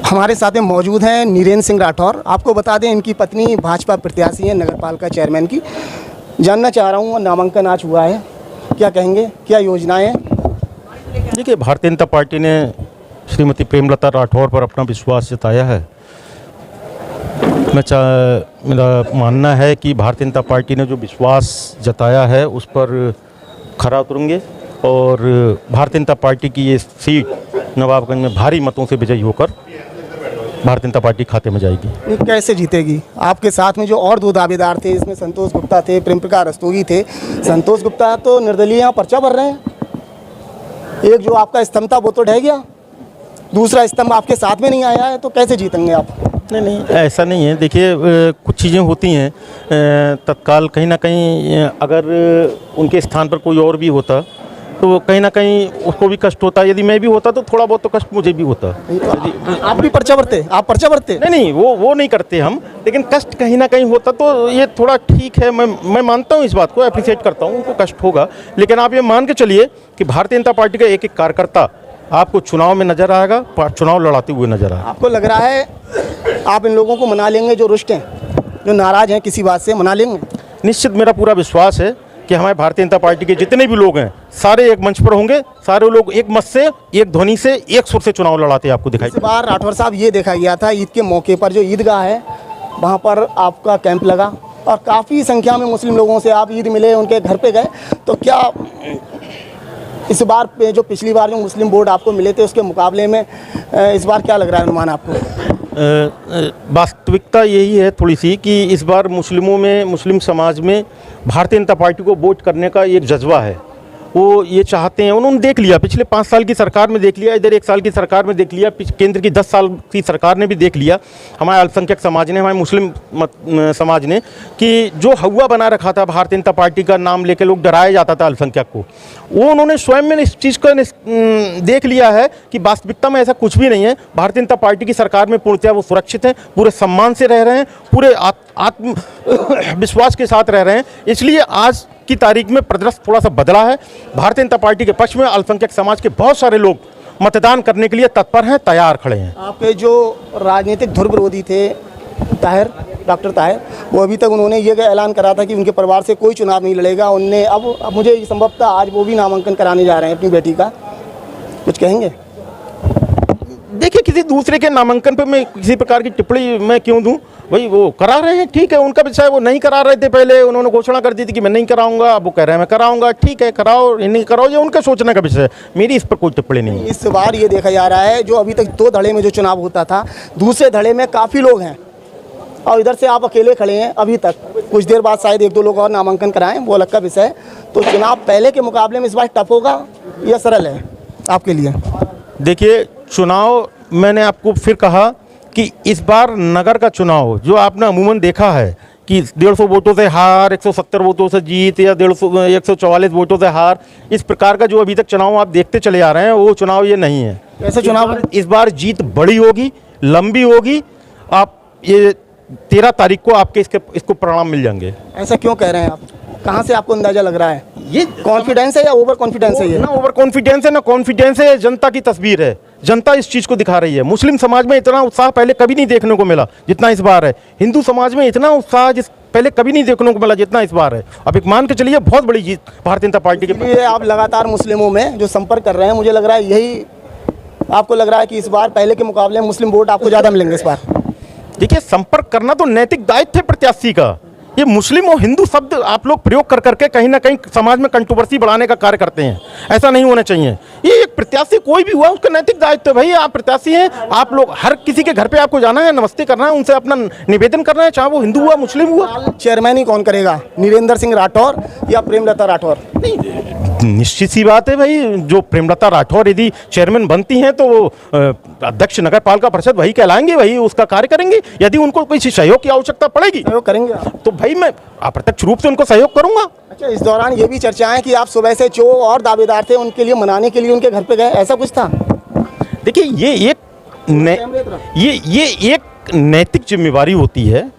हमारे साथ में मौजूद हैं नीरेंद्र सिंह राठौर। आपको बता दें इनकी पत्नी भाजपा प्रत्याशी हैं नगरपालिका चेयरमैन की। जानना चाह रहा हूँ, नामांकन आज हुआ है, क्या कहेंगे, क्या योजनाएं हैं? देखिए, भारतीय जनता पार्टी ने श्रीमती प्रेमलता राठौर पर अपना विश्वास जताया है। मेरा मानना है कि भारतीय जनता पार्टी ने जो विश्वास जताया है उस पर खरा उतरेंगे और भारतीय जनता पार्टी की ये सीट नवाबगंज में भारी मतों से विजयी होकर भारतीय जनता पार्टी खाते में जाएगी। ये कैसे जीतेगी? आपके साथ में जो और दो दावेदार थे, इसमें संतोष गुप्ता थे, प्रेम प्रकाश रस्तोगी थे। संतोष गुप्ता तो निर्दलीय यहाँ पर्चा भर रहे हैं। एक जो आपका स्तंभ था वो तो ढह गया, दूसरा स्तंभ आपके साथ में नहीं आया है, तो कैसे जीतेंगे आप? नहीं, ऐसा नहीं है। देखिए, कुछ चीज़ें होती हैं तत्काल, कहीं ना कहीं अगर उनके स्थान पर कोई और भी होता तो कहीं ना कहीं उसको भी कष्ट होता। यदि मैं भी होता तो थोड़ा बहुत तो कष्ट मुझे भी होता। आप भी पर्चा भरते? आप पर्चा भरते? नहीं, वो नहीं करते हम, लेकिन कष्ट कहीं ना कहीं होता तो ये थोड़ा ठीक है। मैं मानता हूँ, इस बात को अप्रिशिएट करता हूँ, उनको कष्ट होगा। लेकिन आप ये मान के चलिए कि भारतीय जनता पार्टी का एक एक कार्यकर्ता आपको चुनाव में नजर आएगा, चुनाव लड़ाते हुए नजर आएगा। आपको लग रहा है आप इन लोगों को मना लेंगे, जो रुष्ट हैं, जो नाराज हैं किसी बात से, मना लेंगे? निश्चित मेरा पूरा विश्वास है कि हमारे भारतीय जनता पार्टी के जितने भी लोग हैं सारे एक मंच पर होंगे। सारे लोग एक मत से, एक ध्वनि से, एक सुर से चुनाव लड़ाते आपको दिखाई। इस बार राठौर साहब ये देखा गया था ईद के मौके पर, जो ईदगाह है वहाँ पर आपका कैंप लगा और काफ़ी संख्या में मुस्लिम लोगों से आप ईद मिले, उनके घर पे गए। तो क्या इस बार पे जो पिछली बार जो मुस्लिम वोट आपको मिले थे उसके मुकाबले में इस बार क्या लग रहा है अनुमान आपको? वास्तविकता यही है थोड़ी सी कि इस बार मुस्लिम समाज में भारतीय जनता पार्टी को वोट करने का एक जज्बा है। वो ये चाहते हैं, उन्होंने देख लिया, पिछले 5 साल की सरकार में देख लिया, इधर 1 साल की सरकार में देख लिया, केंद्र की 10 साल की सरकार ने भी देख लिया, हमारे अल्पसंख्यक समाज ने, हमारे मुस्लिम समाज ने, कि जो हवा बना रखा था भारतीय जनता पार्टी का नाम लेके लोग डराया जाता था अल्पसंख्यक को, वो उन्होंने स्वयं में इस चीज़ को देख लिया है कि वास्तविकता में ऐसा कुछ भी नहीं है। भारतीय जनता पार्टी की सरकार में पूर्णतः वो सुरक्षित हैं, पूरे सम्मान से रह रहे हैं, पूरे आत्म विश्वास के साथ रह रहे हैं। इसलिए आज की तारीख में परिदृश्य थोड़ा सा बदला है। भारतीय जनता पार्टी के पक्ष में अल्पसंख्यक समाज के बहुत सारे लोग मतदान करने के लिए तत्पर हैं, तैयार खड़े हैं। आपके जो राजनीतिक ध्रुव विरोधी थे डॉक्टर ताहिर, वो अभी तक उन्होंने ये ऐलान करा था कि उनके परिवार से कोई चुनाव नहीं लड़ेगा। उनने अब मुझे संभवतः आज वो भी नामांकन कराने जा रहे हैं अपनी बेटी का, कुछ कहेंगे? देखिए, किसी दूसरे के नामांकन पे मैं किसी प्रकार की टिप्पणी मैं क्यों दूं? भाई वो करा रहे हैं, ठीक है, उनका विषय। वो नहीं करा रहे थे, पहले उन्होंने घोषणा कर दी थी कि मैं नहीं कराऊंगा, अब वो कह रहे हैं मैं कराऊंगा। ठीक है, कराओ, नहीं कराओ, ये उनका सोचने का विषय है, मेरी इस पर कोई टिप्पणी नहीं है। इस बार ये देखा जा रहा है, जो अभी तक 2 धड़े में जो चुनाव होता था, दूसरे धड़े में काफ़ी लोग हैं और इधर से आप अकेले खड़े हैं अभी तक। कुछ देर बाद शायद 1-2 लोग और नामांकन कराएं, वो अलग का विषय है। तो चुनाव पहले के मुकाबले में इस बार टफ होगा या सरल है आपके लिए? देखिए, चुनाव मैंने आपको फिर कहा कि इस बार नगर का चुनाव जो आपने अमूमन देखा है कि 150 वोटों से हार, 170 वोटों से जीत या 144 वोटों से हार, इस प्रकार का जो अभी तक चुनाव आप देखते चले आ रहे हैं, वो चुनाव ये नहीं है। ऐसा चुनाव इस बार जीत बड़ी होगी, लंबी होगी। आप ये 13 तारीख को आपके इसको परिणाम मिल जाएंगे। ऐसा क्यों कह रहे हैं आप? कहाँ से आपको अंदाजा लग रहा है? ये कॉन्फिडेंस है या ओवर कॉन्फिडेंस है? ये ना ओवर कॉन्फिडेंस है ना कॉन्फिडेंस है, जनता की तस्वीर है। जनता इस चीज़ को दिखा रही है। मुस्लिम समाज में इतना उत्साह पहले कभी नहीं देखने को मिला जितना इस बार है। हिंदू समाज में इतना उत्साह पहले कभी नहीं देखने को मिला जितना इस बार है। अब एक मान के चलिए, बहुत बड़ी जीत भारतीय जनता पार्टी के। आप लगातार मुस्लिमों में जो संपर्क कर रहे हैं, मुझे लग रहा है यही आपको लग रहा है कि इस बार पहले के मुकाबले मुस्लिम वोट आपको ज़्यादा मिलेंगे इस बार? देखिए, संपर्क करना तो नैतिक दायित्व है प्रत्याशी का। ये मुस्लिम और हिंदू शब्द आप लोग प्रयोग कर करके कहीं ना कहीं समाज में कंट्रोवर्सी बढ़ाने का कार्य करते हैं। ऐसा नहीं होना चाहिए। ये एक प्रत्याशी कोई भी हुआ, उसका नैतिक दायित्व है। भाई, आप प्रत्याशी हैं, आप लोग हर किसी के घर पे आपको जाना है, नमस्ते करना है, उनसे अपना निवेदन करना है, चाहे वो हिंदू हुआ, मुस्लिम हुआ। चेयरमैन ही कौन करेगा, नीरेंद्र सिंह राठौर या प्रेमलता राठौर? निश्चित सी बात है भाई, जो प्रेमलता राठौर यदि चेयरमैन बनती हैं तो अध्यक्ष नगर पालिका परिषद वही कहलाएंगे, वही उसका कार्य करेंगे। यदि उनको कोई सहयोग की आवश्यकता पड़ेगी करेंगे तो भाई मैं अप्रत्यक्ष रूप से उनको सहयोग करूंगा। अच्छा, इस दौरान ये भी चर्चाएं कि आप सुबह से जो और दावेदार थे उनके लिए मनाने के लिए उनके घर पे गए, ऐसा कुछ था? देखिए, ये एक नैतिक जिम्मेवारी होती है।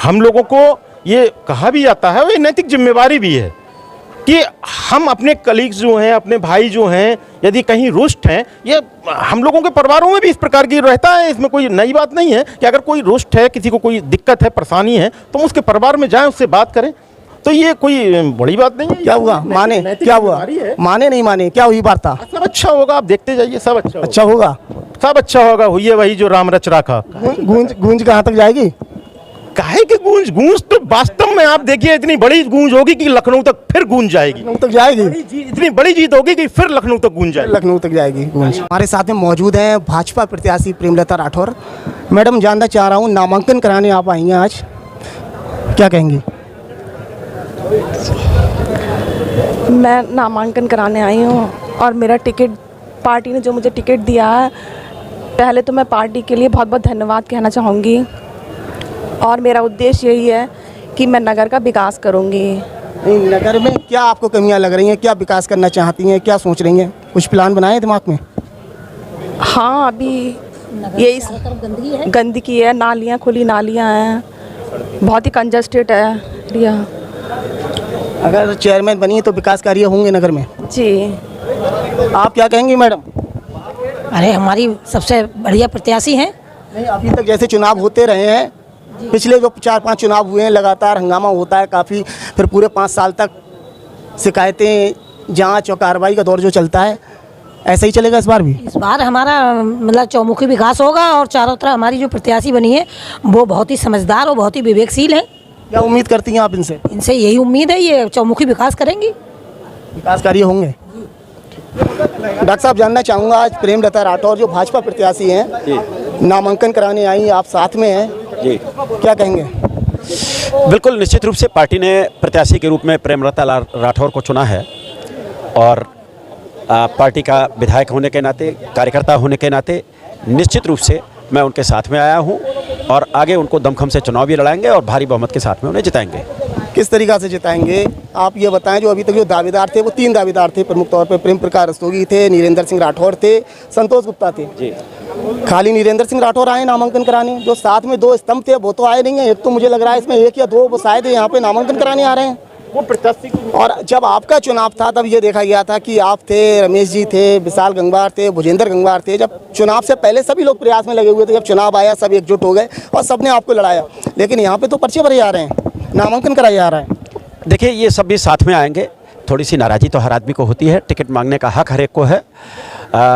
हम लोगों को ये कहा भी जाता है, ये नैतिक जिम्मेवारी भी है कि हम अपने कलीग्स जो हैं, अपने भाई जो हैं, यदि कहीं रुष्ट हैं, ये हम लोगों के परिवारों में भी इस प्रकार की रहता है, इसमें कोई नई बात नहीं है कि अगर कोई रुष्ट है, किसी को कोई दिक्कत है, परेशानी है, तो उसके परिवार में जाएं, उससे बात करें, तो ये कोई बड़ी बात नहीं है। क्या हुआ? माने क्या हुआ? माने नहीं माने, क्या हुई वार्ता? सब अच्छा होगा, आप देखते जाइए, सब अच्छा होगा, सब अच्छा होगा। हुई है वही जो राम रच रखा। गूंज गूंज कहाँ तक जाएगी? काहे की गूंज? गूंज तो वास्तव में आप देखिए इतनी बड़ी गूंज होगी कि लखनऊ तक फिर गूंज जाएगी। लखनऊ तक जाएगी? इतनी बड़ी जीत होगी कि फिर लखनऊ तक गूंज जाएगी। लखनऊ तक जाएगी गूंज। हमारे साथ में मौजूद हैं भाजपा प्रत्याशी प्रेमलता राठौर। मैडम, जानना चाह रहा हूँ, नामांकन कराने आप आई हैं आज, क्या कहेंगी? मैं नामांकन कराने आई हूँ और मेरा टिकट, पार्टी ने जो मुझे टिकट दिया है, पहले तो मैं पार्टी के लिए बहुत बहुत धन्यवाद कहना चाहूँगी। और मेरा उद्देश्य यही है कि मैं नगर का विकास करूँगी। नगर में क्या आपको कमियां लग रही हैं? क्या विकास करना चाहती हैं? क्या सोच रही हैं? कुछ प्लान बनाए दिमाग में? हाँ, अभी यही गंदगी है, नालियाँ, खुली नालियाँ हैं, बहुत ही कंजस्टेड है एरिया। अगर चेयरमैन बनी तो विकास कार्य होंगे नगर में? जी। आप क्या कहेंगी मैडम? अरे हमारी सबसे बढ़िया प्रत्याशी हैं। नहीं, अभी तक जैसे चुनाव होते रहे हैं, पिछले जो 4-5 चुनाव हुए हैं, लगातार हंगामा होता है काफ़ी, फिर पूरे 5 साल तक शिकायतें, जांच और कार्रवाई का दौर जो चलता है, ऐसा ही चलेगा इस बार भी? इस बार हमारा मतलब चौमुखी विकास होगा और चारों तरफ हमारी जो प्रत्याशी बनी है वो बहुत ही समझदार और बहुत ही विवेकशील है। क्या उम्मीद करती हैं आप इनसे? इनसे यही उम्मीद है, ये चौमुखी विकास करेंगी, विकास कार्य होंगे। डॉक्टर साहब, जानना चाहूँगा, आज प्रेमलता राठौर जो भाजपा प्रत्याशी हैं, नामांकन कराने आई, आप साथ में हैं जी, क्या कहेंगे? बिल्कुल निश्चित रूप से पार्टी ने प्रत्याशी के रूप में प्रेमलता राठौर को चुना है और पार्टी का विधायक होने के नाते, कार्यकर्ता होने के नाते निश्चित रूप से मैं उनके साथ में आया हूं और आगे उनको दमखम से चुनाव भी लड़ाएंगे और भारी बहुमत के साथ में उन्हें जिताएंगे। किस तरीक़ा से जिताएंगे आप ये बताएं। जो अभी तक जो दावेदार थे वो 3 दावेदार थे प्रमुख तौर पे, प्रेम प्रकाश रस्तोगी थे, नीरेंद्र सिंह राठौर थे, संतोष गुप्ता थे जी। खाली नीरेंद्र सिंह राठौर आए नामांकन कराने, जो साथ में 2 स्तंभ थे वो तो आए नहीं हैं। एक तो मुझे लग रहा है इसमें 1 या 2 वो शायद यहाँ पे नामांकन कराने आ रहे हैं, वो प्रत्याशी। और जब आपका चुनाव था तब ये देखा गया था कि आप थे, रमेश जी थे, विशाल गंगवार थे, भुजेंद्र गंगवार थे। जब चुनाव से पहले सभी लोग प्रयास में लगे हुए थे, जब चुनाव आया सब एकजुट हो गए और सबने आपको लड़ाया। लेकिन यहाँ पे तो पर्चे भरे जा रहे हैं, नामांकन कराया जा रहा है। देखिए, ये सब भी साथ में आएंगे। थोड़ी सी नाराज़गी तो हर आदमी को होती है, टिकट मांगने का हक हर एक को है।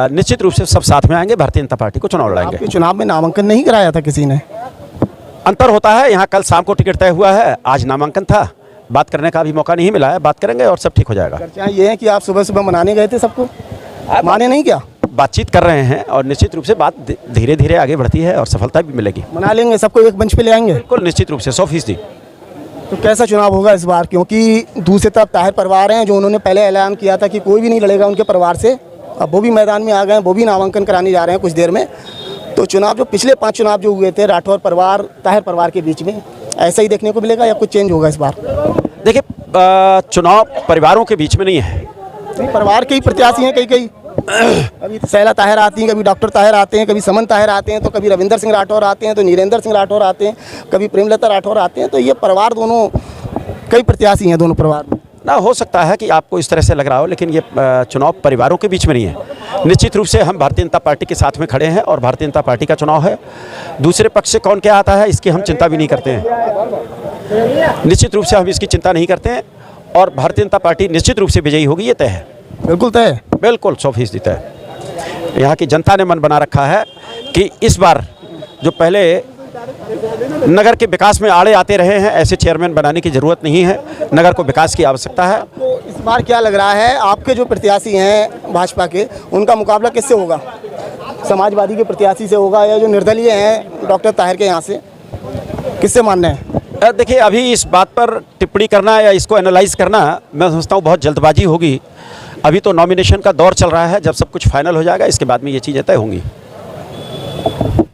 निश्चित रूप से सब साथ में आएंगे, भारतीय जनता पार्टी को चुनाव लड़ाएंगे। आपके चुनाव में नामांकन नहीं कराया था किसी ने? अंतर होता है, यहाँ कल शाम को टिकट तय हुआ है, आज नामांकन था, बात करने का भी मौका नहीं मिला है, बात करेंगे और सब ठीक हो जाएगा। चर्चाएं ये है कि आप सुबह सुबह मनाने गए थे सबको, माने नहीं क्या? बातचीत कर रहे हैं और निश्चित रूप से बात धीरे धीरे आगे बढ़ती है और सफलता भी मिलेगी। मना लेंगे, सबको एक मंच पे ले आएंगे? बिल्कुल निश्चित रूप से 100%। तो कैसा चुनाव होगा इस बार? क्योंकि दूसरी तरफ ताहिर परिवार हैं जो उन्होंने पहले ऐलान किया था कि कोई भी नहीं लड़ेगा उनके परिवार से, अब वो भी मैदान में आ गए हैं, वो भी नामांकन कराने जा रहे हैं कुछ देर में। तो चुनाव जो पिछले 5 चुनाव जो हुए थे राठौर परिवार ताहिर परिवार के बीच में, ऐसा ही देखने को मिलेगा या कुछ चेंज होगा इस बार? देखिए, चुनाव परिवारों के बीच में नहीं है, नहीं, परिवार के ही प्रत्याशी हैं कई कभी सैला ताहिर आती हैं, कभी डॉक्टर ताहिर आते हैं, कभी समन ताहिर आते हैं, तो कभी रविंदर सिंह राठौर आते हैं, तो नीरेंद्र सिंह राठौर आते हैं, कभी प्रेमलता राठौर आते हैं। तो ये परिवार दोनों कई प्रत्याशी हैं दोनों परिवार में ना। हो सकता है कि आपको इस तरह से लग रहा हो, लेकिन ये चुनाव परिवारों के बीच में नहीं है। निश्चित रूप से हम भारतीय जनता पार्टी के साथ में खड़े हैं और भारतीय जनता पार्टी का चुनाव है। दूसरे पक्ष से कौन क्या आता है इसकी हम चिंता भी नहीं करते हैं, निश्चित रूप से हम इसकी चिंता नहीं करते हैं और भारतीय जनता पार्टी निश्चित रूप से विजयी होगी, ये तय है। बिल्कुल तय, बिल्कुल 100% तय। यहाँ की जनता ने मन बना रखा है कि इस बार जो पहले नगर के विकास में आड़े आते रहे हैं, ऐसे चेयरमैन बनाने की ज़रूरत नहीं है, नगर को विकास की आवश्यकता है। तो इस बार क्या लग रहा है, आपके जो प्रत्याशी हैं भाजपा के, उनका मुकाबला किससे होगा? समाजवादी के प्रत्याशी से होगा या जो निर्दलीय हैं डॉक्टर ताहिर के यहाँ से, किससे मानना है? देखिए, अभी इस बात पर टिप्पणी करना या इसको एनालाइज करना मैं समझता हूँ बहुत जल्दबाजी होगी। अभी तो नॉमिनेशन का दौर चल रहा है, जब सब कुछ फाइनल हो जाएगा इसके बाद में ये चीज़ें तय होंगी।